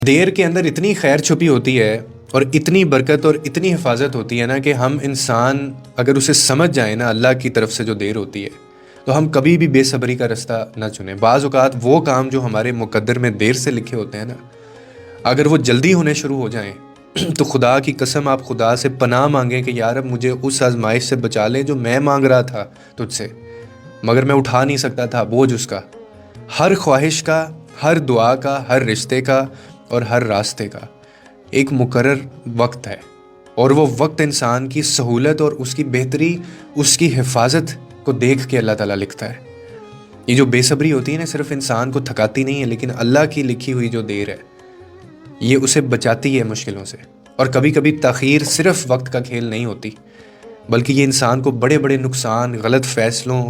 دیر کے اندر اتنی خیر چھپی ہوتی ہے اور اتنی برکت اور اتنی حفاظت ہوتی ہے نا کہ ہم انسان اگر اسے سمجھ جائیں نا اللہ کی طرف سے جو دیر ہوتی ہے تو ہم کبھی بھی بے صبری کا رستہ نہ چنیں۔ بعض اوقات وہ کام جو ہمارے مقدر میں دیر سے لکھے ہوتے ہیں نا، اگر وہ جلدی ہونے شروع ہو جائیں تو خدا کی قسم آپ خدا سے پناہ مانگیں کہ یار اب مجھے اس آزمائش سے بچا لے جو میں مانگ رہا تھا تجھ سے، مگر میں اٹھا نہیں سکتا تھا بوجھ اس کا۔ ہر خواہش کا، ہر دعا کا، ہر رشتے کا اور ہر راستے کا ایک مقرر وقت ہے، اور وہ وقت انسان کی سہولت اور اس کی بہتری، اس کی حفاظت کو دیکھ کے اللہ تعالیٰ لکھتا ہے۔ یہ جو بے صبری ہوتی ہے نا، صرف انسان کو تھکاتی نہیں ہے، لیکن اللہ کی لکھی ہوئی جو دیر ہے یہ اسے بچاتی ہے مشکلوں سے۔ اور کبھی کبھی تاخیر صرف وقت کا کھیل نہیں ہوتی، بلکہ یہ انسان کو بڑے بڑے نقصان، غلط فیصلوں،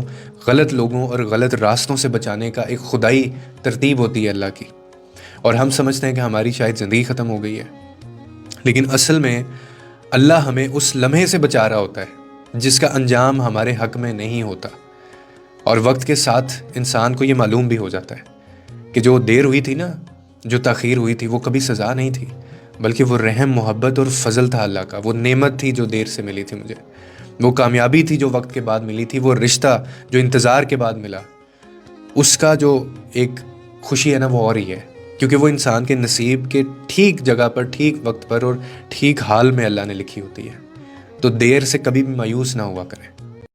غلط لوگوں اور غلط راستوں سے بچانے کا ایک خدائی ترتیب ہوتی ہے اللہ کی۔ اور ہم سمجھتے ہیں کہ ہماری شاید زندگی ختم ہو گئی ہے، لیکن اصل میں اللہ ہمیں اس لمحے سے بچا رہا ہوتا ہے جس کا انجام ہمارے حق میں نہیں ہوتا۔ اور وقت کے ساتھ انسان کو یہ معلوم بھی ہو جاتا ہے کہ جو دیر ہوئی تھی نا، جو تاخیر ہوئی تھی، وہ کبھی سزا نہیں تھی، بلکہ وہ رحم، محبت اور فضل تھا اللہ کا۔ وہ نعمت تھی جو دیر سے ملی تھی مجھے، وہ کامیابی تھی جو وقت کے بعد ملی تھی، وہ رشتہ جو انتظار کے بعد ملا، اس کا جو ایک خوشی ہے نا وہ اور ہی ہے، کیونکہ وہ انسان کے نصیب کے ٹھیک جگہ پر، ٹھیک وقت پر اور ٹھیک حال میں اللہ نے لکھی ہوتی ہے۔ تو دیر سے کبھی بھی مایوس نہ ہوا کریں۔